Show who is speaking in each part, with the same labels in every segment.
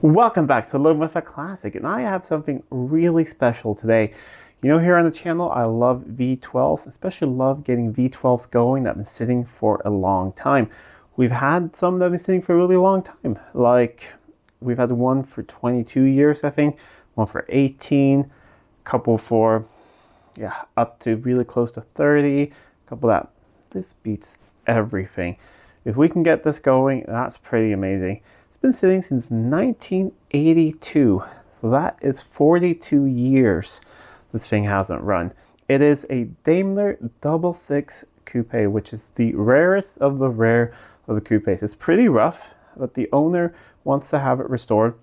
Speaker 1: Welcome back to Living with a Classic, and I have something really special today. You know, here on the channel, I love V12s, especially love getting V12s going that have been sitting for a long time. We've had some that have been sitting for a really long time. Like, we've had one for 22 years, I think, one for 18, a couple for, up to really close to 30, a couple that, this beats everything. If we can get this going, that's pretty amazing. It's been sitting since 1982, so that is 42 years this thing hasn't run. It is a Daimler Double Six Coupe, which is the rarest of the rare of the coupes. It's pretty rough, but the owner wants to have it restored,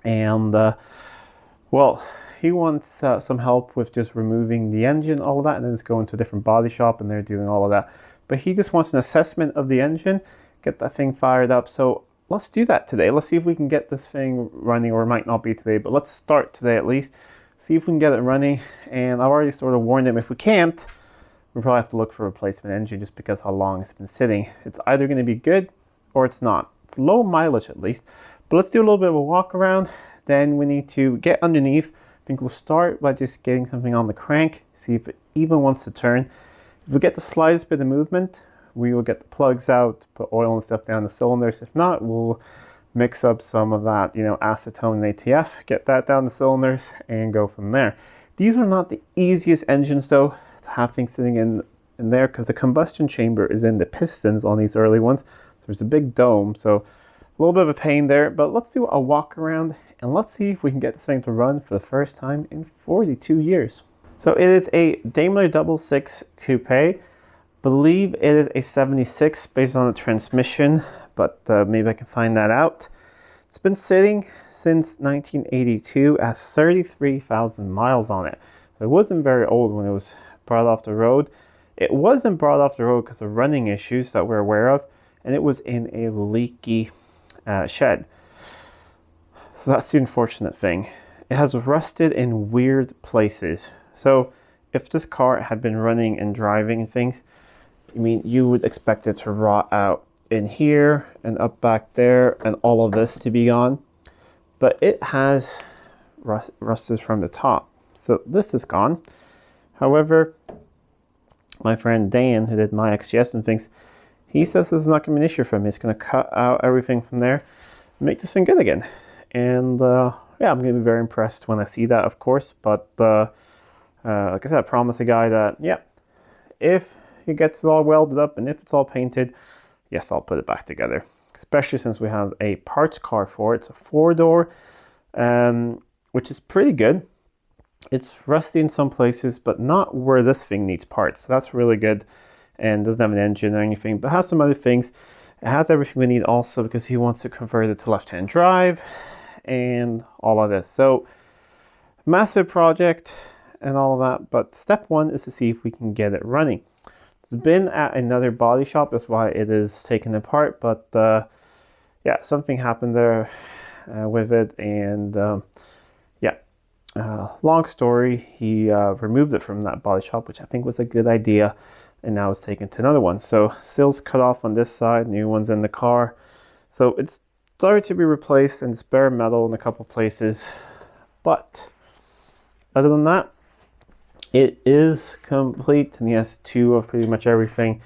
Speaker 1: and well, he wants some help with just removing the engine, all of that, and then it's going to a different body shop and they're doing all of that. But he just wants an assessment of the engine, get that thing fired up. So let's do that today. Let's see if we can get this thing running, or it might not be today, but let's start today at least. See if we can get it running. And I've already sort of warned him, if we can't, we'll probably have to look for a replacement engine just because how long it's been sitting. It's either going to be good or it's not. It's low mileage at least. But let's do a little bit of a walk around. Then we need to get underneath. I think we'll start by just getting something on the crank, see if it even wants to turn. If we get the slightest bit of movement, we will get the plugs out, put oil and stuff down the cylinders. If not, we'll mix up some of that, acetone and ATF, get that down the cylinders and go from there. These are not the easiest engines though to have things sitting in there, because the combustion chamber is in the pistons on these early ones. There's a big dome, so a little bit of a pain there, but let's do a walk around and let's see if we can get this thing to run for the first time in 42 years. So it is a Daimler Double Six Coupe. Believe it is a 76 based on the transmission, but maybe I can find that out. It's been sitting since 1982 at 33,000 miles on it. So it wasn't very old when it was brought off the road. It wasn't brought off the road because of running issues that we're aware of, and it was in a leaky shed. So that's the unfortunate thing. It has rusted in weird places. So if this car had been running and driving and things, you would expect it to rot out in here and up back there and all of this to be gone. But it has rusted from the top. So this is gone. However, my friend Dan, who did my XGS and things, he says this is not going to be an issue for me. It's going to cut out everything from there and make this thing good again. And I'm going to be very impressed when I see that, of course. But like I said, I promised the guy that, if it gets it all welded up and if it's all painted, yes, I'll put it back together. Especially since we have a parts car for it. It's a 4-door, which is pretty good. It's rusty in some places, but not where this thing needs parts. So that's really good. And doesn't have an engine or anything, but has some other things. It has everything we need also because he wants to convert it to left-hand drive and all of this. So massive project and all of that, but step one is to see if we can get it running. It's been at another body shop, that's why it is taken apart, but something happened there with it, and long story, he removed it from that body shop, which I think was a good idea, and now it's taken to another one. So sills cut off on this side, new ones in the car, so it's started to be replaced and spare metal in a couple places, but other than that, it is complete, and he has 2 of pretty much everything.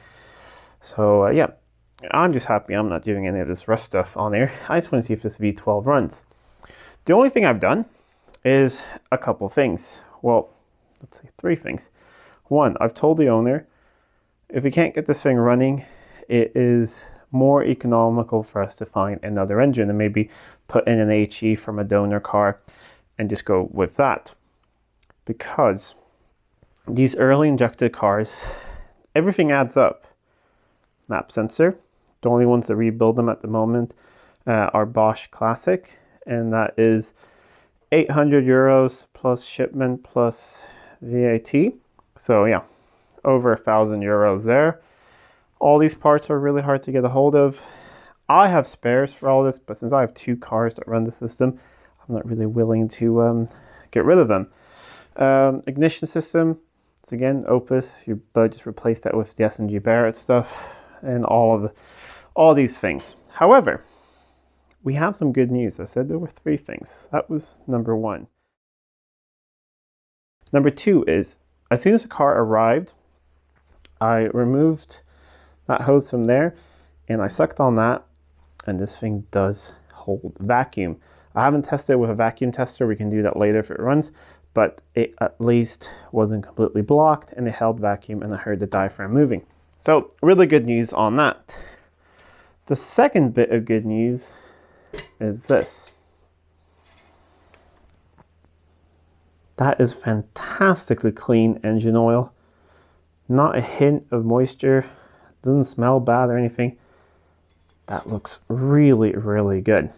Speaker 1: So I'm just happy I'm not doing any of this rust stuff on there. I just want to see if this V12 runs. The only thing I've done is a couple things. Well, let's say 3 things. 1, I've told the owner, if we can't get this thing running, it is more economical for us to find another engine and maybe put in an HE from a donor car and just go with that. Because these early injected cars, everything adds up. Map sensor, the only ones that rebuild them at the moment are Bosch Classic, and that is 800 euros plus shipment plus VAT. So over 1,000 euros there. All these parts are really hard to get a hold of. I have spares for all this, but since I have 2 cars that run the system, I'm not really willing to get rid of them. Ignition system, it's again Opus. You just replace that with the S&G Barrett stuff and all these things. However, we have some good news. I said there were 3 things. That was number 1. Number 2 is, as soon as the car arrived, I removed that hose from there and I sucked on that, and this thing does hold vacuum. I haven't tested it with a vacuum tester. We can do that later if it runs, but it at least wasn't completely blocked and it held vacuum, and I heard the diaphragm moving. So really good news on that. The second bit of good news is this. That is fantastically clean engine oil. Not a hint of moisture. Doesn't smell bad or anything. That looks really, really good.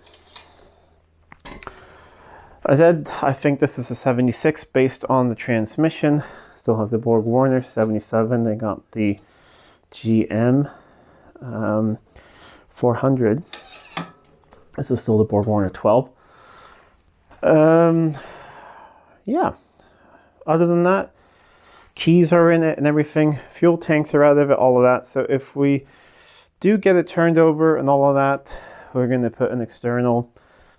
Speaker 1: I said I think this is a 76 based on the transmission. Still has the Borg Warner. 77, they got the GM 400. This is still the Borg Warner 12. Yeah. Other than that, keys are in it and everything. Fuel tanks are out of it, all of that. So if we do get it turned over and all of that, we're going to put an external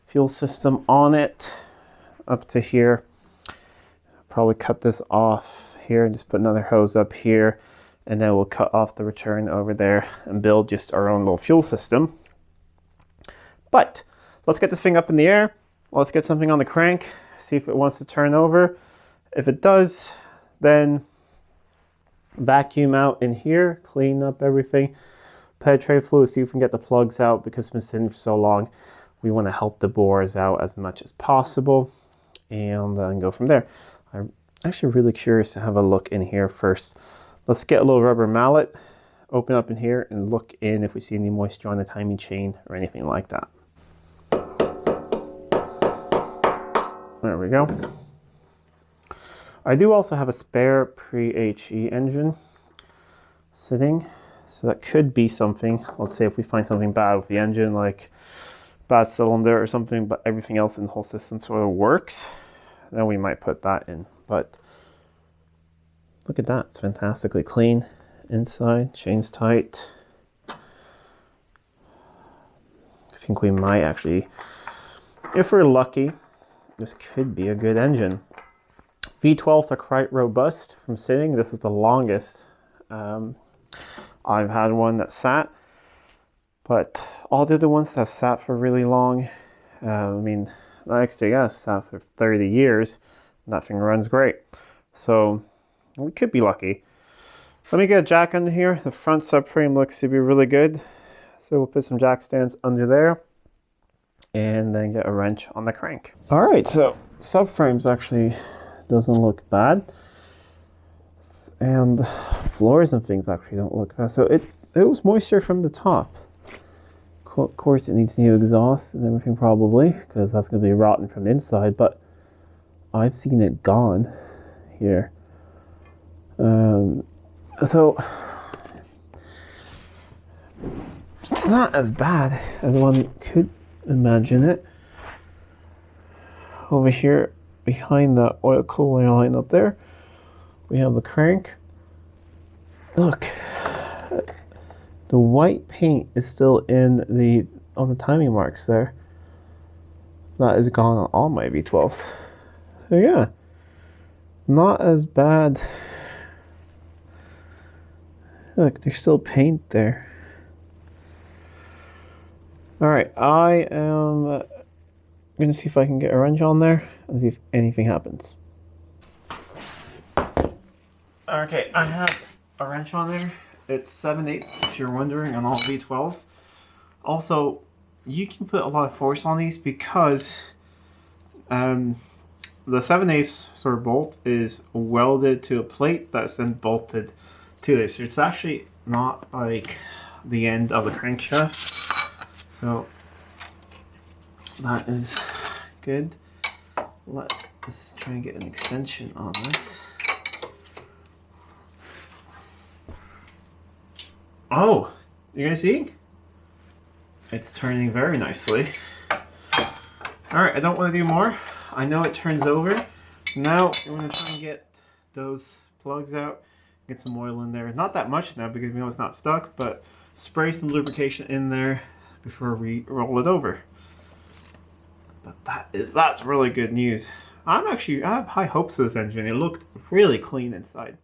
Speaker 1: fuel system on it up to here. Probably cut this off here and just put another hose up here, and then we'll cut off the return over there and build just our own little fuel system. But let's get this thing up in the air. Let's get something on the crank, see if it wants to turn over. If it does, then vacuum out in here, clean up everything, penetrate fluid, see if we can get the plugs out, because it's been sitting for so long. We want to help the bores out as much as possible and then go from there. I'm actually really curious to have a look in here first. Let's get a little rubber mallet, open up in here and look in if we see any moisture on the timing chain or anything like that. There we go. I do also have a spare pre-HE engine sitting, so that could be something. Let's say if we find something bad with the engine, like bad cylinder or something, but everything else in the whole system sort of works, then we might put that in. But look at that, it's fantastically clean inside, chain's tight. I think we might actually, if we're lucky, this could be a good engine. V12s are quite robust from sitting. This is the longest I've had one that sat, but all the other ones that have sat for really long, I mean, the XJS sat for 30 years, and that thing runs great. So we could be lucky. Let me get a jack under here. The front subframe looks to be really good. So we'll put some jack stands under there and then get a wrench on the crank. All right, so subframes actually doesn't look bad. And floors and things actually don't look bad. So it was moisture from the top. Of course, it needs new exhaust and everything probably, because that's going to be rotten from the inside, but I've seen it gone here. So it's not as bad as one could imagine it. Over here behind the oil cooler line up there, we have the crank. Look, the white paint is still on the timing marks there. That is gone on all my V12s. So yeah, not as bad. Look, there's still paint there. All right, I am gonna see if I can get a wrench on there and see if anything happens. Okay, I have a wrench on there. It's 7/8 if you're wondering, on all V12s. Also, you can put a lot of force on these because the 7/8 sort of bolt is welded to a plate that's then bolted to this. So it's actually not like the end of the crankshaft. So that is good. Let's try and get an extension on this. Oh, you guys see? It's turning very nicely. All right, I don't want to do more. I know it turns over. Now we're going to try and get those plugs out, get some oil in there. Not that much now because we know it's not stuck, but spray some lubrication in there before we roll it over. But that's really good news. I have high hopes for this engine. It looked really clean inside.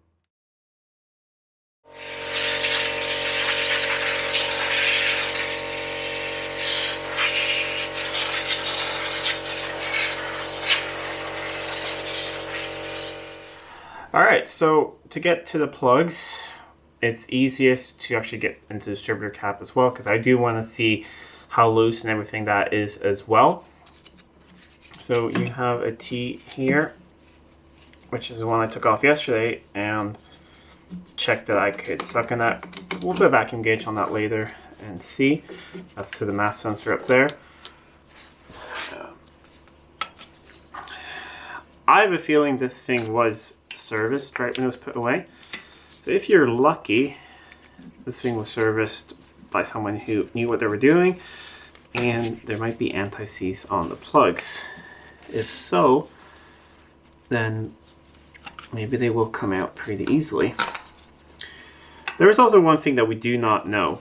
Speaker 1: Alright, so to get to the plugs, it's easiest to actually get into the distributor cap as well, because I do want to see how loose and everything that is as well. So you have a T here, which is the one I took off yesterday, and checked that I could suck in that. We'll put a vacuum gauge on that later and see. That's to the MAF sensor up there. I have a feeling this thing was serviced right when it was put away. So if you're lucky, this thing was serviced by someone who knew what they were doing, and there might be anti-seize on the plugs. If so, then maybe they will come out pretty easily. There is also one thing that we do not know.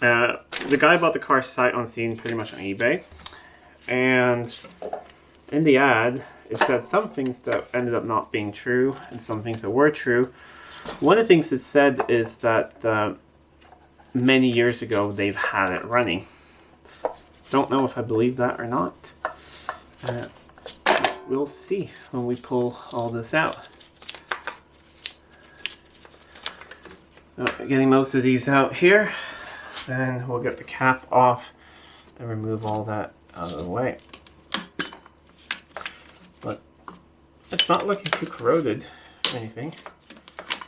Speaker 1: The guy bought the car sight unseen pretty much on eBay, and in the ad it said some things that ended up not being true and some things that were true. One of the things it said is that many years ago they've had it running. Don't know if I believe that or not. We'll see when we pull all this out. Getting most of these out here, then we'll get the cap off and remove all that out of the way. But it's not looking too corroded or anything.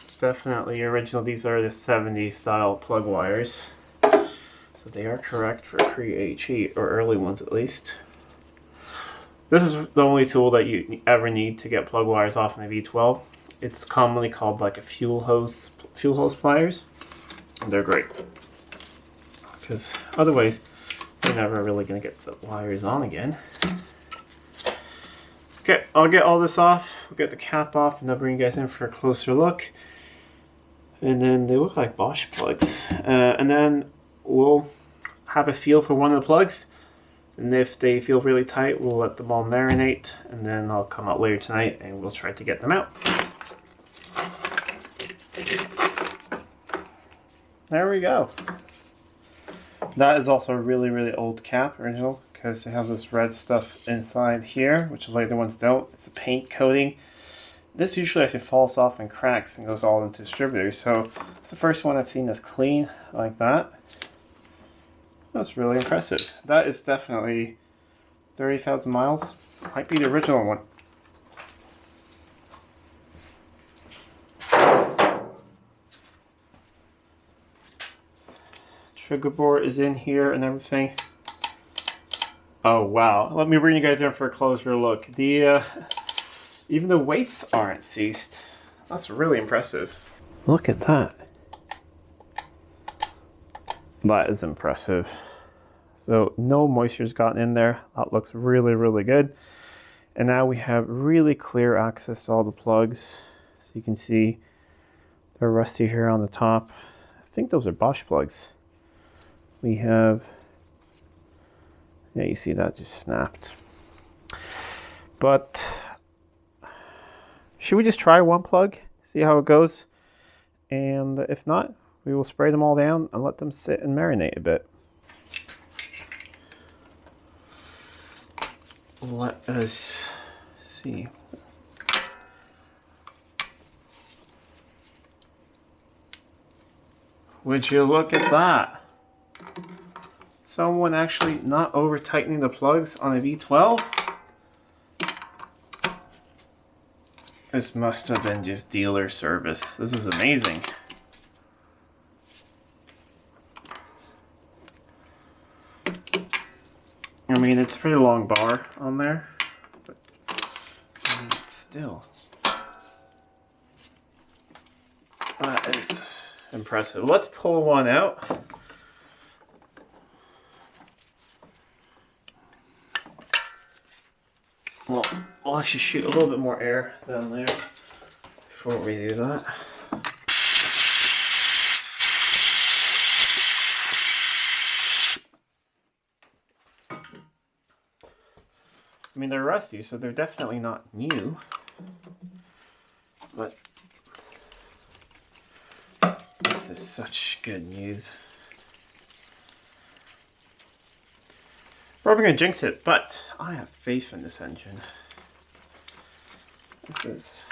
Speaker 1: It's definitely original. These are the 70s style plug wires. So they are correct for pre-HE, or early ones at least. This is the only tool that you ever need to get plug wires off in a V12. It's commonly called like a fuel hose pliers, and they're great because otherwise you're never really going to get the wires on again. Okay, I'll get all this off. We'll get the cap off, and I'll bring you guys in for a closer look. And then they look like Bosch plugs, and then we'll have a feel for one of the plugs. And if they feel really tight, we'll let them all marinate, and then I'll come out later tonight and we'll try to get them out. There we go. That is also a really, really old cap, original, because they have this red stuff inside here, which the later ones don't. It's a paint coating. This usually actually falls off and cracks and goes all into distributors. So it's the first one I've seen that's clean like that. That's really impressive. That is definitely 30,000 miles. Might be the original one. Trigger board is in here and everything. Oh wow. Let me bring you guys in for a closer look. Even the weights aren't seized. That's really impressive. Look at that. That is impressive. So no moisture's gotten in there. That looks really, really good. And now we have really clear access to all the plugs. So you can see they're rusty here on the top. I think those are Bosch plugs. We have, yeah, you see that just snapped. But should we just try one plug, see how it goes? And if not, we will spray them all down and let them sit and marinate a bit. Let us see. Would you look at that? Someone actually not over tightening the plugs on a V12? This must have been just dealer service. This is amazing. I mean, it's a pretty long bar on there, but I mean, still, that is impressive. Let's pull one out. Well, I'll actually shoot a little bit more air down there before we do that. I mean, they're rusty, so they're definitely not new. But this is such good news. Probably gonna jinx it, but I have faith in this engine. This is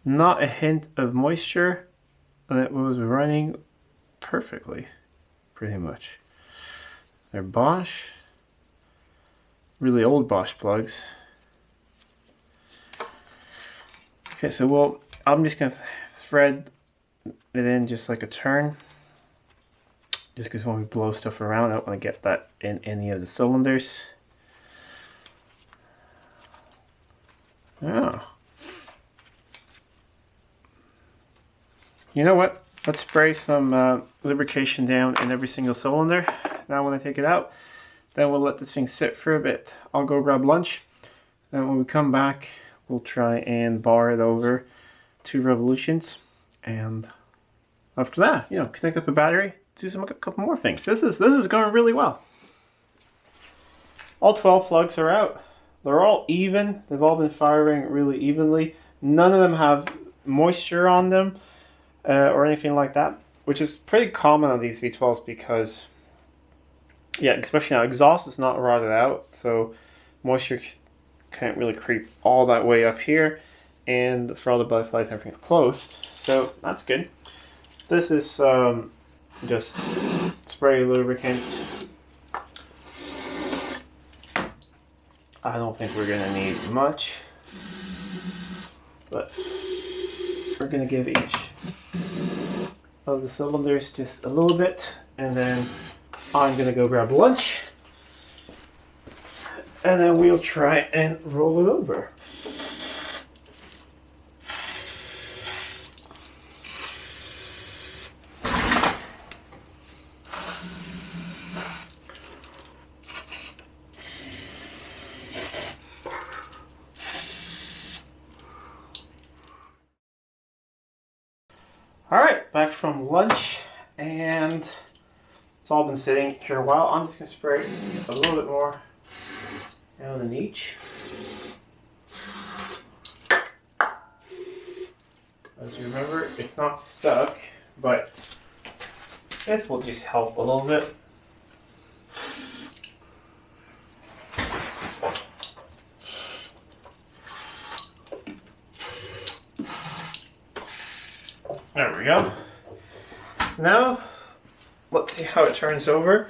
Speaker 1: not a hint of moisture, and it was running perfectly, pretty much. They're Bosch, really old Bosch plugs. Okay, so I'm just gonna thread it in just like a turn, just because when we blow stuff around, I don't want to get that in any of the cylinders. Oh. You know what? Let's spray some lubrication down in every single cylinder. Now when I take it out, then we'll let this thing sit for a bit. I'll go grab lunch, and when we come back, we'll try and bar it over 2 revolutions, and after that, you know, connect up a battery, do a couple more things. This is going really well. All 12 plugs are out. They're all even. They've all been firing really evenly. None of them have moisture on them or anything like that, which is pretty common on these V12s because, yeah, especially now, exhaust is not rotted out, so moisture can't really creep all that way up here, and for all the butterflies, everything's closed, so that's good. This is just spray lubricant. I don't think we're gonna need much, but we're gonna give each of the cylinders just a little bit, and then I'm gonna go grab lunch, and then we'll try and roll it over. Alright, back from lunch, and it's all been sitting here a while. I'm just going to spray a little bit more down in each. As you remember, it's not stuck, but this will just help a little bit. There we go. Now, let's see how it turns over.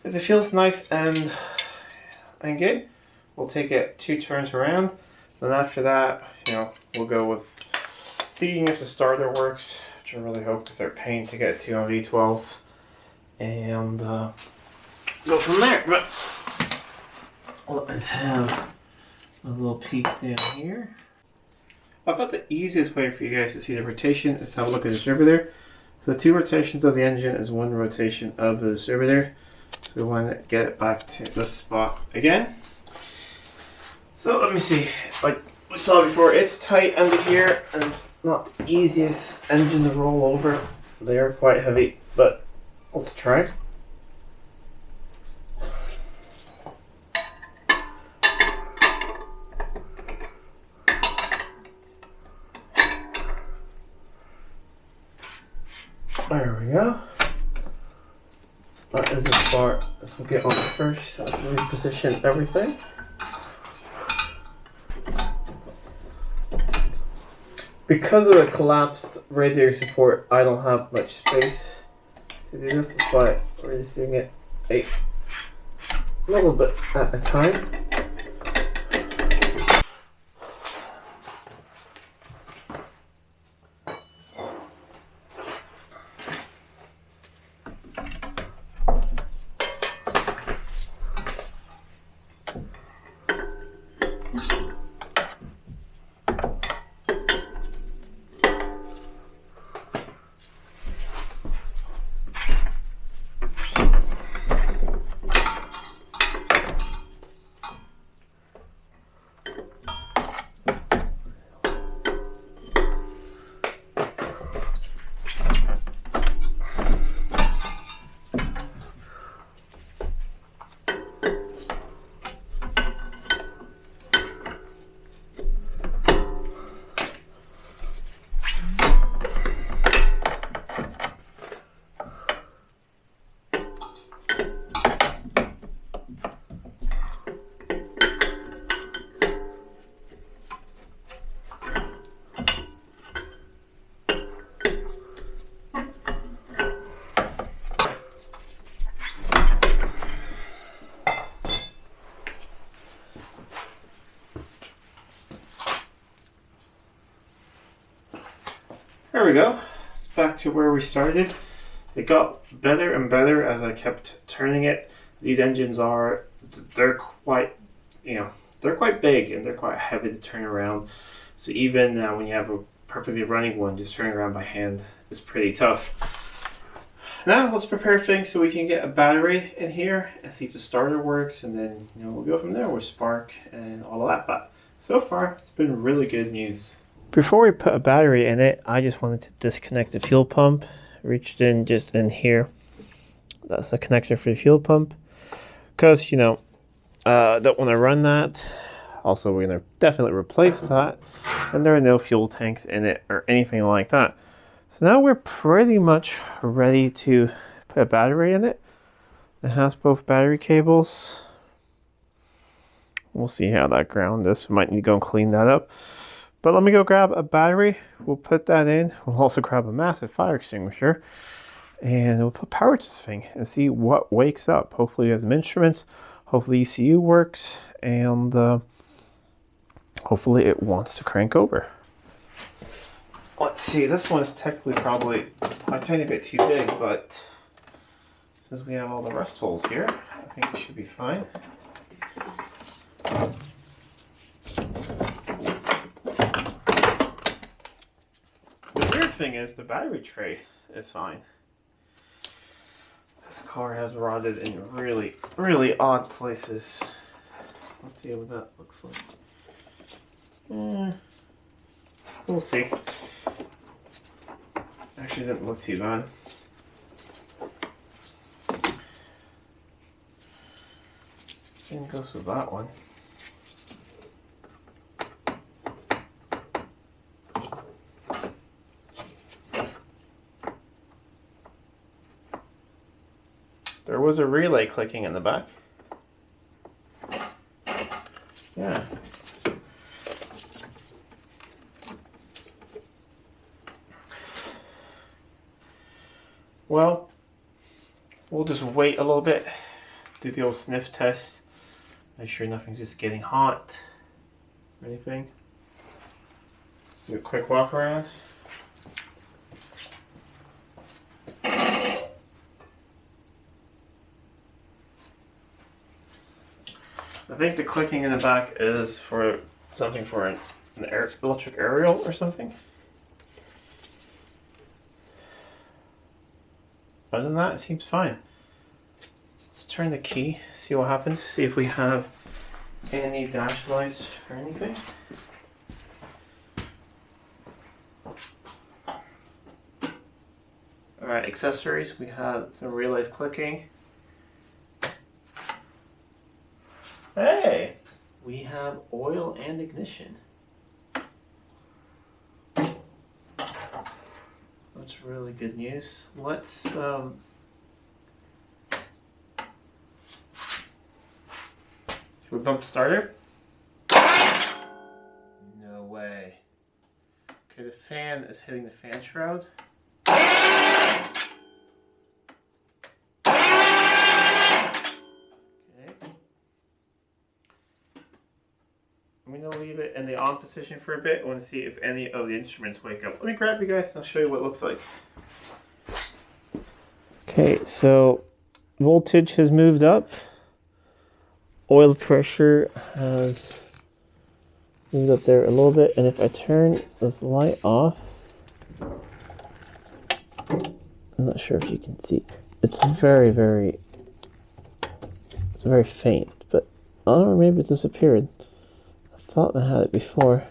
Speaker 1: If it feels nice and good, we'll take it 2 turns around. Then after that, you know, we'll go with seeing if the starter works, which I really hope because they're a pain to get to on V12s, and go from there. But let's have a little peek down here. I thought the easiest way for you guys to see the rotation is to have a look at the distributor. So 2 rotations of the engine is 1 rotation of the distributor. So we want to get it back to the spot again. So let me see. Like we saw before, it's tight under here, and it's not the easiest engine to roll over. They are quite heavy, but let's try it. There we go. That is as far as we'll get on first. So let's reposition everything. Because of the collapsed radiator support, I don't have much space to do this. That's why we're just doing it a little bit at a time. There we go. It's back to where we started. It got better and better as I kept turning it. These engines they're quite big and they're quite heavy to turn around. So even when you have a perfectly running one, just turning around by hand is pretty tough. Now let's prepare things so we can get a battery in here and see if the starter works, and then we'll go from there with spark and all of that. But so far it's been really good news. Before we put a battery in it, I just wanted to disconnect the fuel pump. Reached in just in here. That's the connector for the fuel pump, because don't want to run that. Also, we're going to definitely replace that, and there are no fuel tanks in it or anything like that. So now we're pretty much ready to put a battery in it. It has both battery cables. We'll see how that ground is. We might need to go and clean that up. But let me go grab a battery. We'll put that in. We'll also grab a massive fire extinguisher. And we'll put power to this thing and see what wakes up. Hopefully it has some instruments. Hopefully ECU works. And hopefully it wants to crank over. Let's see, this one is technically probably a tiny bit too big, but since we have all the rust holes here, I think it should be fine. The weird thing is the battery tray is fine. This car has rotted in really, really odd places. Let's see what that looks like. We'll see. Actually, didn't look too bad. Same goes with that one. There was a relay clicking in the back. Yeah. Well, we'll just wait a little bit, do the old sniff test, make sure nothing's just getting hot or anything. Let's do a quick walk around. I think the clicking in the back is for something for an electric aerial or something. Other than that, it seems fine. Let's turn the key, see what happens, see if we have any dash lights or anything. Alright, accessories, we have some relays clicking. Hey! We have oil and ignition. That's really good news. Let's should we bump starter? No way. Okay, the fan is hitting the fan shroud. I'm going to leave it in the on position for a bit. I want to see if any of the instruments wake up. Let me grab you guys and I'll show you what it looks like. Okay, so voltage has moved up. Oil pressure has moved up there a little bit. And if I turn this light off, I'm not sure if you can see. It's very faint, but I don't know, maybe it disappeared. I thought I had it before.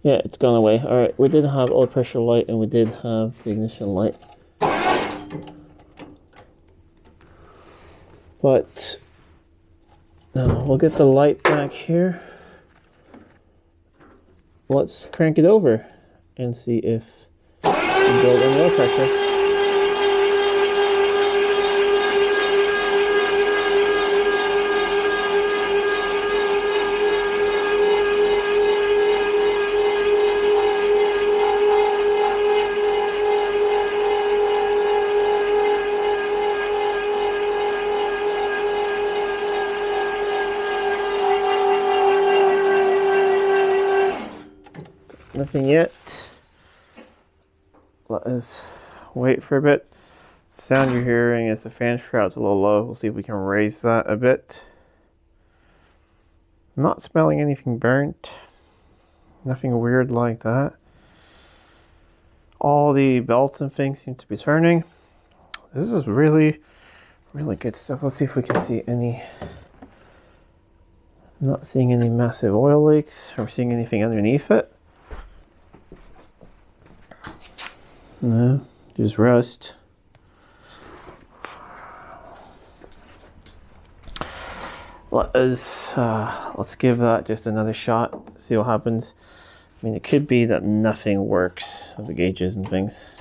Speaker 1: Yeah, it's gone away. Alright, we did have oil pressure light and we did have the ignition light. But now we'll get the light back here. Let's crank it over and see if we can build any oil pressure. nothing yet. Let us wait for a bit. The sound you're hearing is the fan shroud's a little low. We'll see if we can raise that a bit. Not smelling anything burnt. Nothing weird like that. All the belts and things seem to be turning. This is really, really good stuff. Let's see if we can see any. Not seeing any massive oil leaks or seeing anything underneath it. No, just rust. Let's give that just another shot, see what happens. I mean, it could be that nothing works with the gauges and things.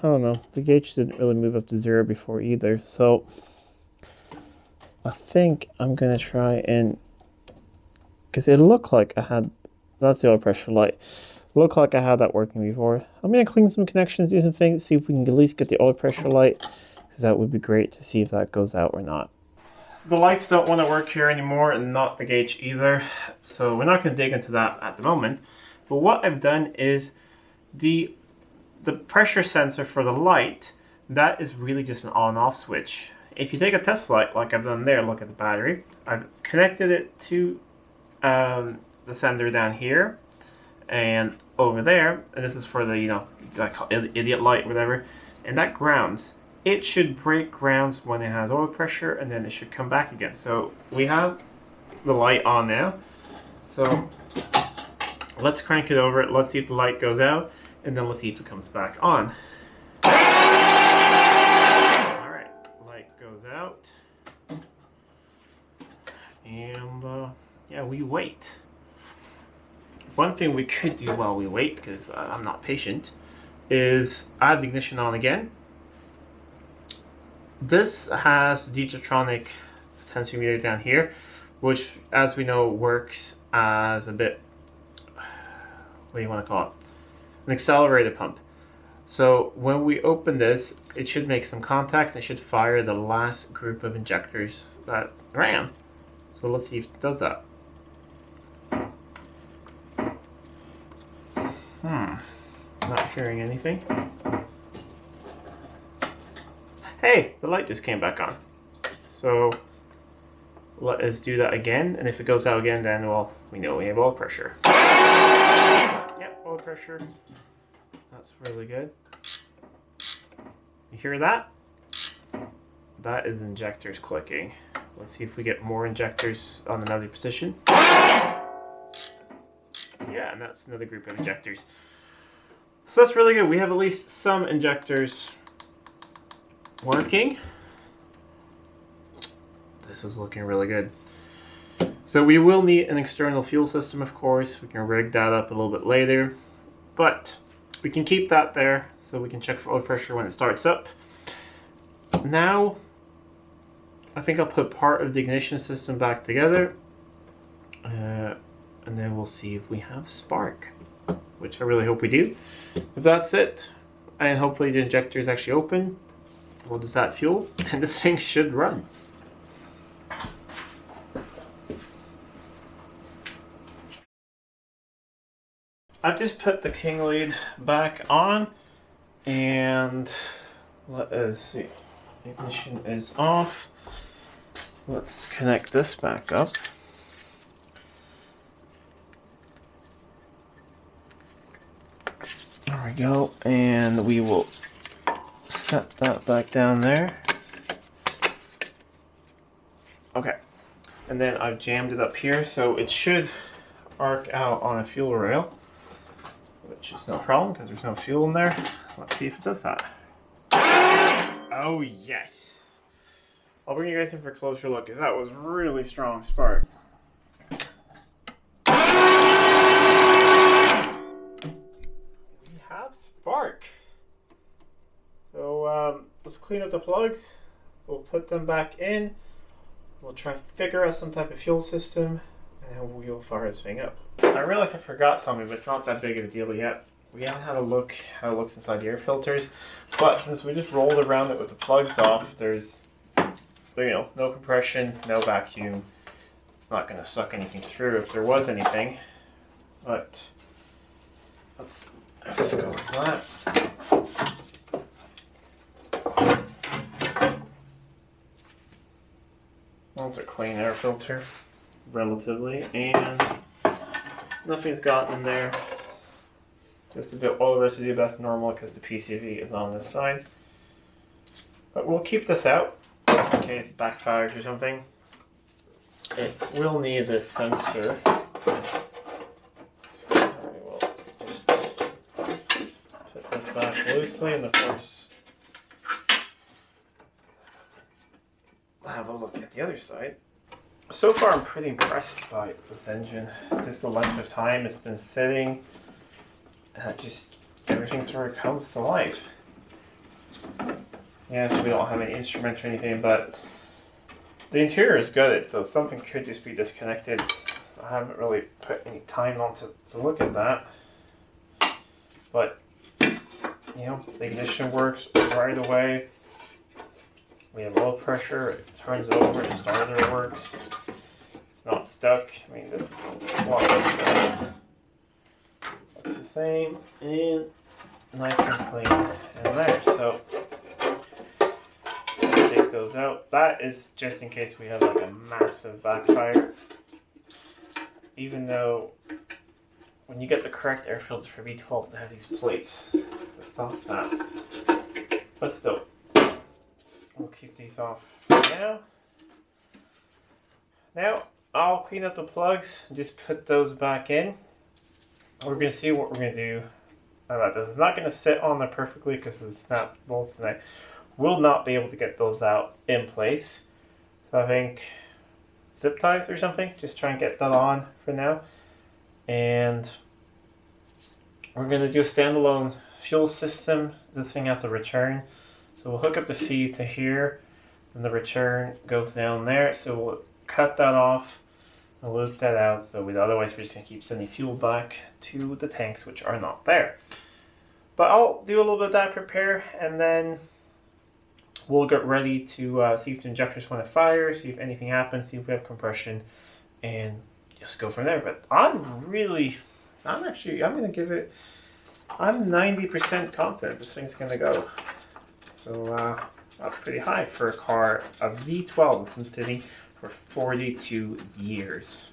Speaker 1: I don't know. The gauge didn't really move up to 0 before either, so I think I'm gonna try and, because it looked like I had, that's the oil pressure light. It looked like I had that working before. I'm gonna clean some connections, do some things, see if we can at least get the oil pressure light, because that would be great to see if that goes out or not. The lights don't want to work here anymore, and not the gauge either, so we're not gonna dig into that at the moment. But what I've done is the pressure sensor for the light, that is really just an on-off switch. If you take a test light like I've done there, look at the battery. I've connected it to the sender down here and over there, and this is for the, you know, I call it idiot light, whatever, and that grounds. It should break grounds when it has oil pressure, and then it should come back again. So we have the light on now. So let's crank it over. Let's see if the light goes out. And then let's see if it comes back on. Alright, light goes out. And yeah, we wait. One thing we could do while we wait, because I'm not patient, is add the ignition on again. This has Digitronic potentiometer down here, which, as we know, works as a bit, what do you want to call it? An accelerator pump. So when we open this, it should make some contacts and it should fire the last group of injectors that ran. So let's see if it does that. Not hearing anything. Hey, the light just came back on. So let us do that again, and if it goes out again, then, well, we know we have oil pressure. Yep, oil pressure. That's really good. You hear that? That is injectors clicking. Let's see if we get more injectors on another position. Yeah, and that's another group of injectors. So that's really good. We have at least some injectors working. This is looking really good. So we will need an external fuel system, of course. We can rig that up a little bit later, but we can keep that there so we can check for oil pressure when it starts up. Now, I think I'll put part of the ignition system back together, and then we'll see if we have spark, which I really hope we do. If that's it, and hopefully the injector is actually open, we'll just add fuel, and this thing should run. I've just put the king lead back on, and let us see. Ignition is off. Let's connect this back up. There we go, and we will set that back down there. Okay, and then I've jammed it up here, so it should arc out on a fuel rail, which is no problem because there's no fuel in there. Let's see if it does that. Oh yes! I'll bring you guys in for a closer look because that was really strong spark. We have spark. So let's clean up the plugs. We'll put them back in. We'll try to figure out some type of fuel system, and we'll fire this thing up. I realized I forgot something, but it's not that big of a deal yet. We haven't had a look how it looks inside the air filters, but since we just rolled around it with the plugs off, there's, you know, no compression, no vacuum. It's not going to suck anything through if there was anything. But let's go with that. Well, it's a clean air filter, relatively, and nothing's gotten in there. Just a bit oil residue, that's normal because the PCV is on this side. But we'll keep this out, just in case it backfires or something. It will need this sensor. So we will just put this back loosely, and of course, have a look at the other side. So far, I'm pretty impressed by this engine. Just the length of time it's been sitting. Just everything sort of comes to life. Yeah, so we don't have any instruments or anything, but the interior is good, so something could just be disconnected. I haven't really put any time on to look at that. But, you know, the ignition works right away. We have low pressure, it turns over, the starter works. It's not stuck. I mean, this is a lot better. It's the same and nice and clean in there. So take those out. That is just in case we have like a massive backfire. Even though when you get the correct air filter for V12, they have these plates to stop that. But still, we'll keep these off for now. Now I'll clean up the plugs and just put those back in. We're going to see what we're going to do about this. It's not going to sit on there perfectly because of the snap bolts, and I will not be able to get those out in place. So I think zip ties or something, just try and get that on for now. And we're going to do a standalone fuel system. This thing has a return. So we'll hook up the feed to here, and the return goes down there. So we'll cut that off and loop that out, so otherwise we're just going to keep sending fuel back to the tanks, which are not there. But I'll do a little bit of that prepare, and then we'll get ready to see if the injectors want to fire, see if anything happens, see if we have compression, and just go from there. But I'm going to give it, I'm 90% confident this thing's going to go. So that's pretty high for a car, a V12 that's been sitting for 42 years.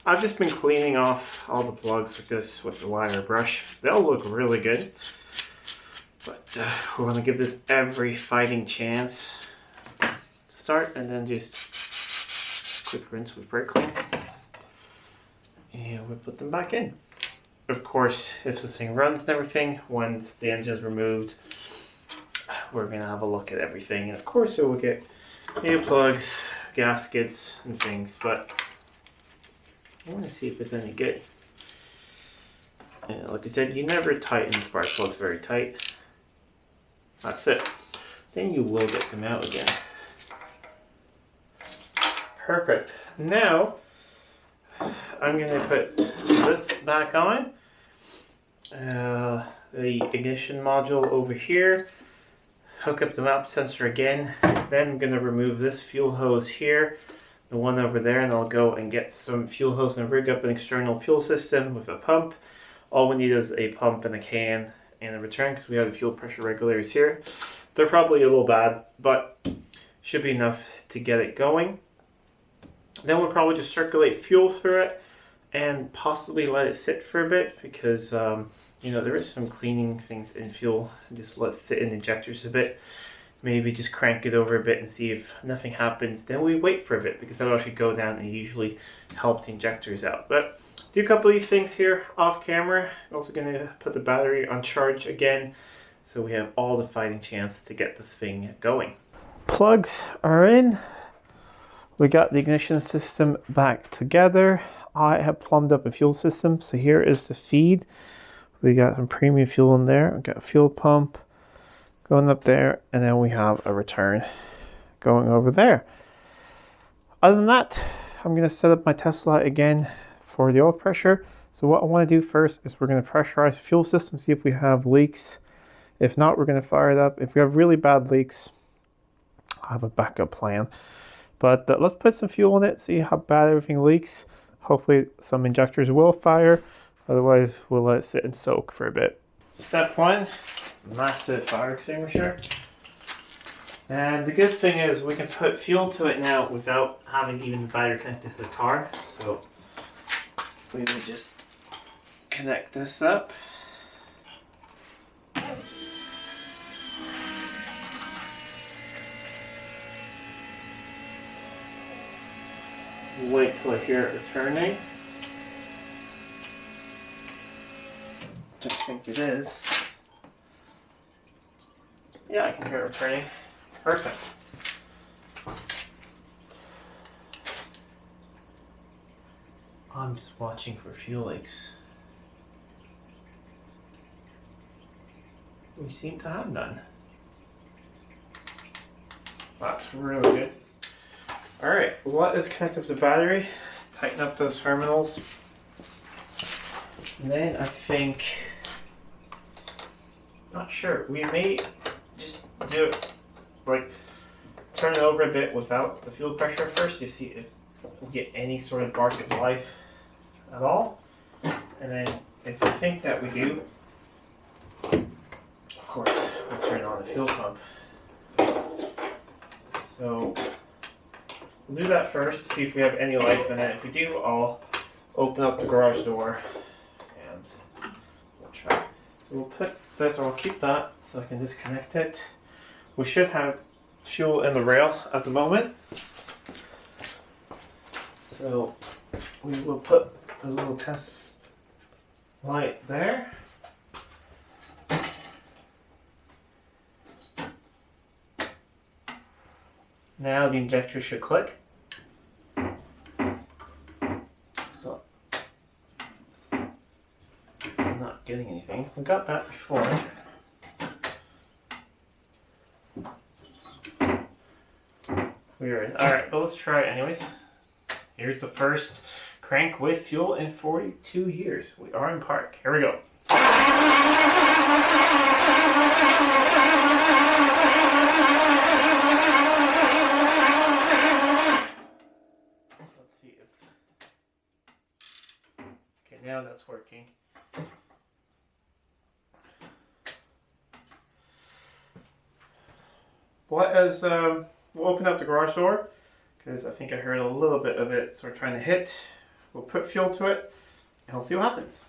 Speaker 1: I've just been cleaning off all the plugs like this with the wire brush. They'll look really good, but we're going to give this every fighting chance to start, and then just quick rinse with brake clean, and we'll put them back in. Of course, if this thing runs and everything, when the engine is removed, we're going to have a look at everything, and of course it will get new plugs, gaskets and things, but I want to see if it's any good. And like I said, you never tighten spark plugs very tight. That's it. Then you will get them out again. Perfect. Now I'm going to put this back on. The ignition module over here. Hook up the map sensor again. Then I'm going to remove this fuel hose here, the one over there, and I'll go and get some fuel hose and rig up an external fuel system with a pump. All we need is a pump and a can and a return, because we have the fuel pressure regulators here. They're probably a little bad, but should be enough to get it going. Then we'll probably just circulate fuel through it and possibly let it sit for a bit, because you know, there is some cleaning things in fuel. Just let it sit in injectors a bit. Maybe just crank it over a bit and see if nothing happens. Then we wait for a bit, because that'll actually go down and usually help the injectors out. But do a couple of these things here off camera. I'm also going to put the battery on charge again, so we have all the fighting chance to get this thing going. Plugs are in. We got the ignition system back together. I have plumbed up a fuel system. So here is the feed. We got some premium fuel in there. We got a fuel pump, going up there, and then we have a return going over there. Other than that, I'm going to set up my test light again for the oil pressure. So what I want to do first is we're going to pressurize the fuel system, see if we have leaks. If not, we're going to fire it up. If we have really bad leaks, I have a backup plan. But let's put some fuel in it, see how bad everything leaks. Hopefully some injectors will fire. Otherwise, we'll let it sit and soak for a bit. Step one, massive fire extinguisher. And the good thing is we can put fuel to it now without having even the battery connected to the car. So we will just connect this up. Wait till I hear it returning. I think it is. Yeah, I can hear it returning. Perfect. I'm just watching for fuel leaks. We seem to have none. That's really good. Alright, what is connected to the battery? Tighten up those terminals. And then I think, not sure, we may just do it, like, turn it over a bit without the fuel pressure first to see if we get any sort of bark of life at all. And then if we think that we do, of course, we'll turn on the fuel pump. So we'll do that first, see if we have any life in it. If we do, I'll open up the garage door and we'll try. So we'll put this, or we'll keep that so I can disconnect it. We should have fuel in the rail at the moment. So we will put the little test light there. Now the injector should click. So, I'm not getting anything. We got that before. Weird. Alright, but let's try it anyways. Here's the first crank with fuel in 42 years. We are in park. Here we go. Let's see if... Okay, now that's working. We'll open up the garage door because I think I heard a little bit of it sort of trying to hit. We'll put fuel to it and we'll see what happens.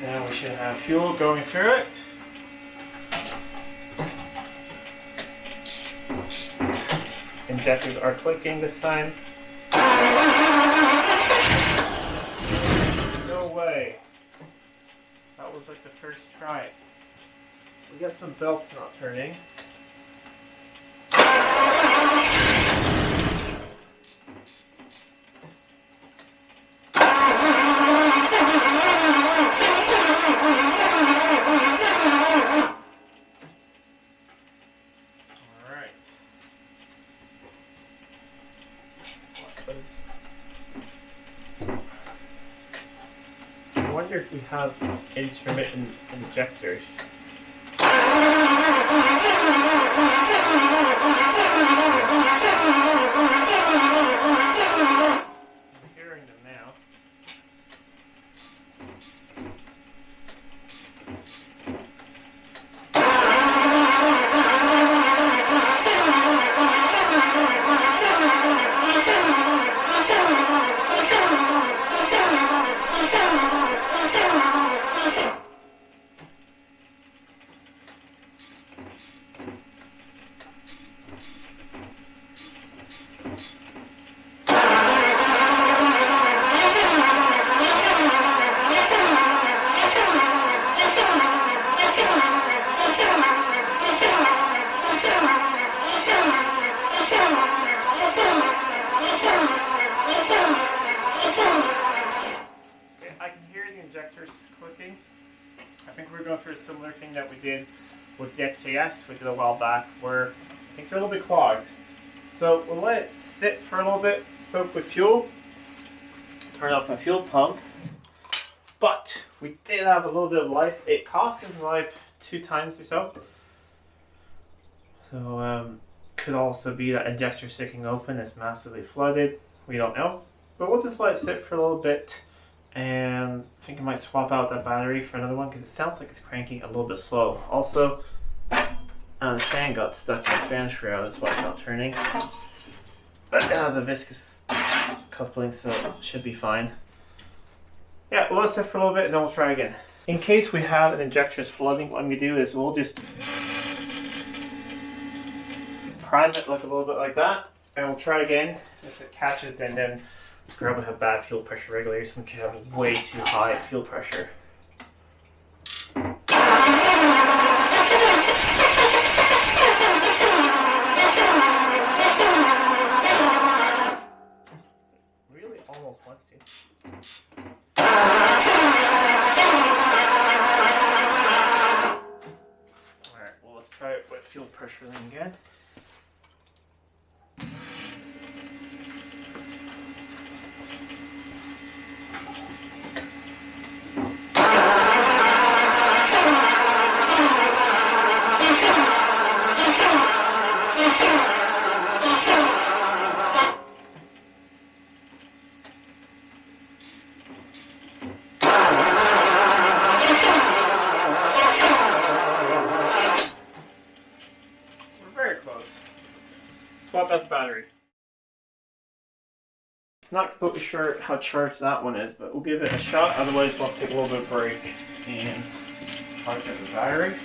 Speaker 1: Now we should have fuel going through it. Injectors are clicking this time. No way. That was like the first try. We got some belts not turning. I wonder if we have intermittent injectors. I'm hearing them now. hear the injectors clicking. I think we're going through a similar thing that we did with the XJS, we did a while back, where I think they're a little bit clogged. So we'll let it sit for a little bit, soak with fuel, turn off my fuel pump. But we did have a little bit of life. It cost us life 2 times or so. So could also be that injector sticking open is massively flooded. We don't know. But we'll just let it sit for a little bit. And I think I might swap out that battery for another one because it sounds like it's cranking a little bit slow. Also, the fan got stuck in the fan shroud, that's why it's not turning. But it has a viscous coupling, so it should be fine. Yeah, we'll let it sit for a little bit and then we'll try again. In case we have an injector that's flooding, what I'm going to do is we'll just prime it like a little bit like that. And we'll try again. If it catches, then probably have bad fuel pressure regulators. Some could have way too high fuel pressure. Really almost wants to. Alright, well let's try it with fuel pressure then again. Swap out the battery. Not completely sure how charged that one is, but we'll give it a shot. Otherwise, we'll take a little bit of a break and charge up the battery.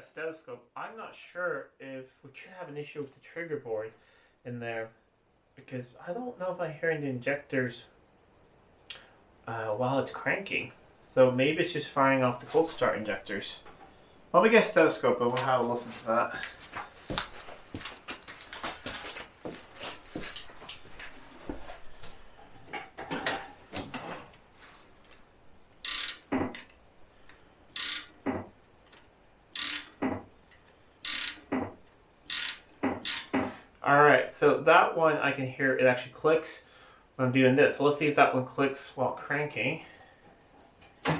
Speaker 1: Stethoscope. I'm not sure if we could have an issue with the trigger board in there because I don't know if I'm hearing the injectors while it's cranking. So maybe it's just firing off the cold start injectors. Let me get a stethoscope and we'll have a listen to that. Alright, so that one I can hear it actually clicks when I'm doing this. So let's see if that one clicks while cranking. I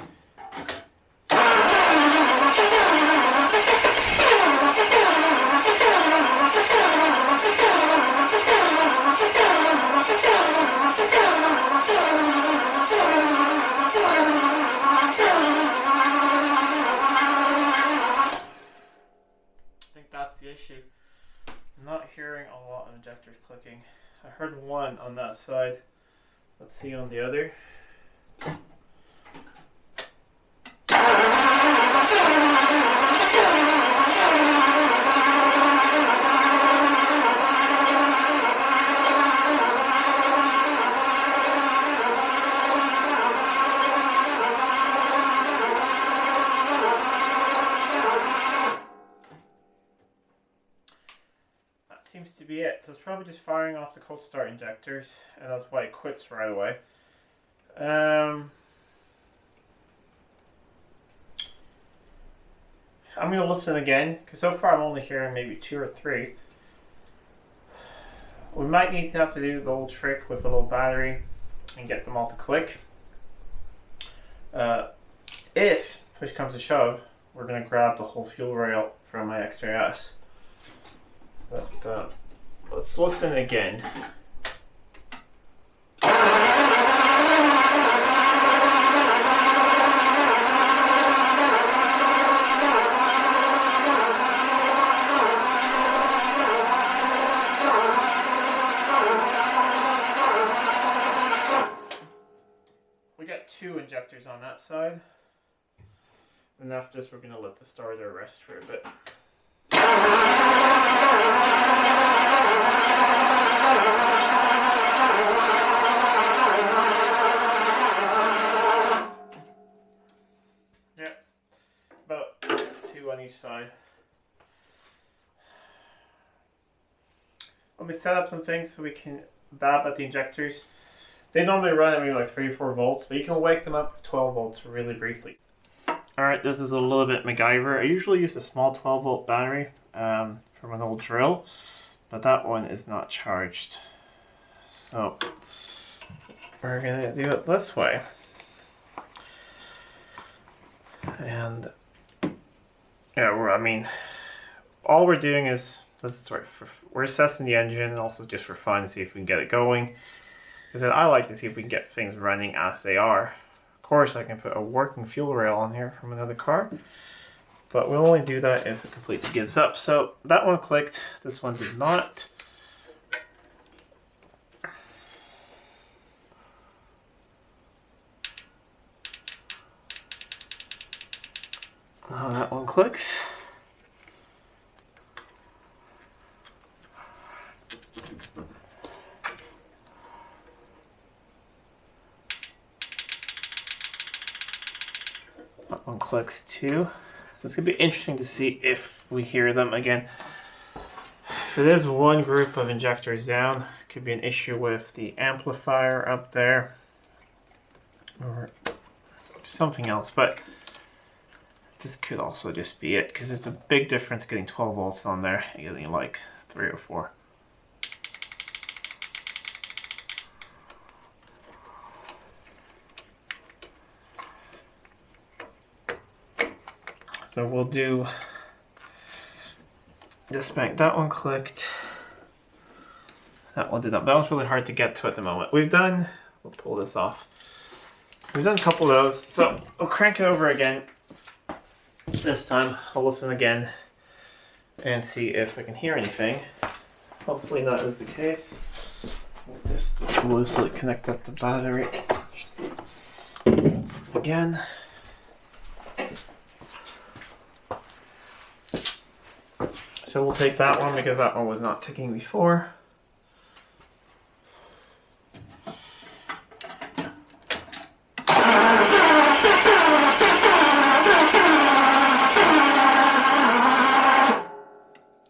Speaker 1: think that's the issue. I'm not hearing a lot of injectors clicking. I heard one on that side. Let's see on the other. Seems to be it. So it's probably just firing off the cold start injectors, and that's why it quits right away. I'm going to listen again, because so far I'm only hearing maybe 2 or 3. We might need to have to do the old trick with the little battery and get them all to click. If push comes to shove, we're going to grab the whole fuel rail from my XJS. But let's listen again. We got 2 injectors on that side. And after this, we're going to let the starter rest for a bit. Yeah, about 2 on each side. Let me set up some things so we can dab at the injectors. They normally run at maybe like 3 or 4 volts, but you can wake them up with 12 volts really briefly. Alright, this is a little bit MacGyver. I usually use a small 12 volt battery from an old drill, but that one is not charged. So we're going to do it this way. And yeah, all we're doing is, we're assessing the engine and also just for fun, see if we can get it going. Because I like to see if we can get things running as they are. Of course, I can put a working fuel rail on here from another car, but we'll only do that if it completely gives up. So that one clicked, this one did not. That one clicks. That one clicks too. So it's going to be interesting to see if we hear them again. If it is one group of injectors down, it could be an issue with the amplifier up there or something else, but this could also just be it, because it's a big difference getting 12 volts on there and getting like 3 or 4. So we'll do this bank. That one clicked. That one did not. That one's really hard to get to at the moment. We'll pull this off. We've done a couple of those. So we'll crank it over again. This time I'll listen again and see if I can hear anything. Hopefully that is the case. Just loosely connect up the battery again. So we'll take that one because that one was not ticking before.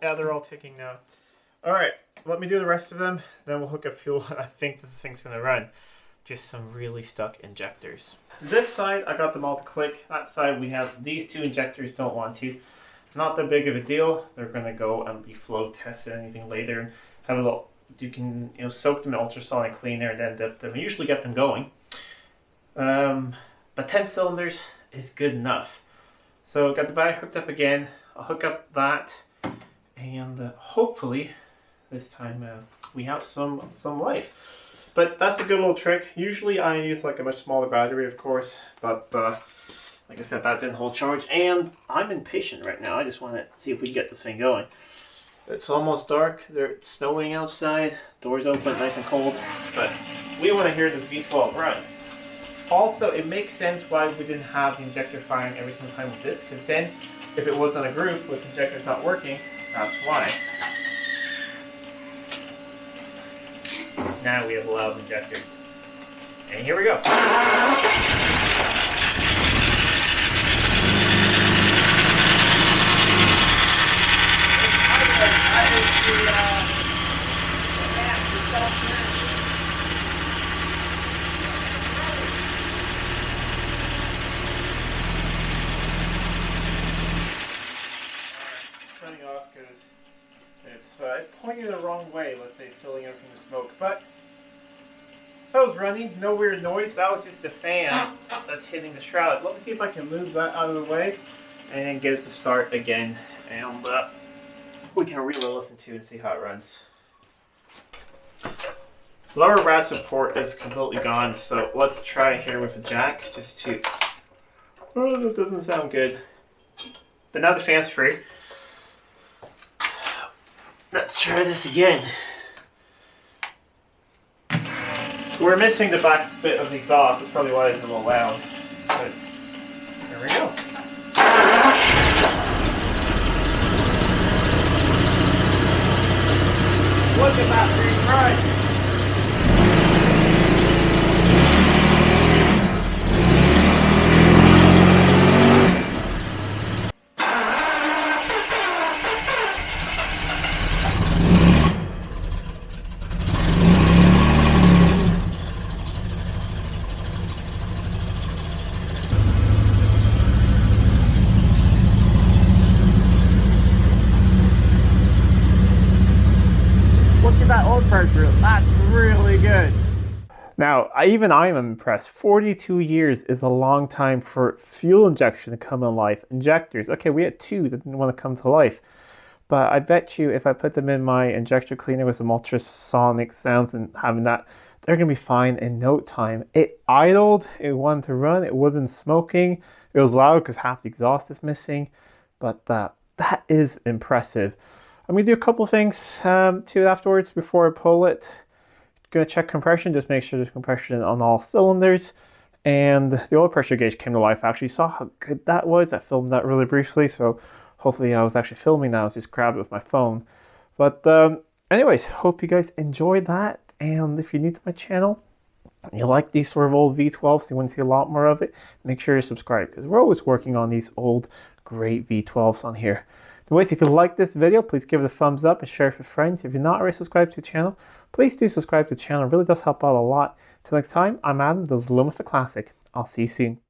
Speaker 1: Yeah, they're all ticking now. Alright, let me do the rest of them, then we'll hook up fuel. I think this thing's going to run. Just some really stuck injectors. This side, I got them all to click. That side, we have these 2 injectors, don't want to. Not that big of a deal. They're going to go and be flow tested anything later and have a little, you can soak them in ultrasonic cleaner and then dip them and usually get them going. But 10 cylinders is good enough. So got the battery hooked up again. I'll hook up that and hopefully this time we have some life. But that's a good little trick. Usually I use like a much smaller battery, of course, but like I said, that didn't hold charge, and I'm impatient right now. I just want to see if we can get this thing going. It's almost dark. It's snowing outside. Doors open, nice and cold. But we want to hear this V12 run. Also, it makes sense why we didn't have the injector firing every single time with this, because then, if it was on a group with injectors not working, that's why. Now we have loud injectors. And here we go. Turning off because it's pointing the wrong way, let's say, filling everything with smoke. But that was running, no weird noise. That was just the fan that's hitting the shroud. Let me see if I can move that out of the way and then get it to start again. And we can really listen to and see how it runs. Lower rad support is completely gone, so let's try here with a jack just to... Oh, that doesn't sound good. But now the fan's free. Let's try this again. We're missing the back bit of the exhaust, that's probably why it's a little loud. But there we go. Look at that green ride. Look at that oil pressure, that's really good. Now, even I'm impressed. 42 years is a long time for fuel injection to come to life. Injectors, okay, we had 2 that didn't want to come to life. But I bet you if I put them in my injector cleaner with some ultrasonic sounds and having that, they're going to be fine in no time. It idled, it wanted to run, it wasn't smoking. It was loud because half the exhaust is missing. But that is impressive. I'm going to do a couple things to it afterwards before I pull it. Going to check compression, just make sure there's compression on all cylinders. And the oil pressure gauge came to life. I actually saw how good that was. I filmed that really briefly, so hopefully I was actually filming now. I was just grabbed it with my phone. But anyways, hope you guys enjoyed that. And if you're new to my channel, and you like these sort of old V12s, you want to see a lot more of it, make sure you subscribe, because we're always working on these old, great V12s on here. Anyways, if you like this video, please give it a thumbs up and share it with friends. If you're not already subscribed to the channel, please do subscribe to the channel. It really does help out a lot. Till next time, I'm Adam, this is Living with a Classic. I'll see you soon.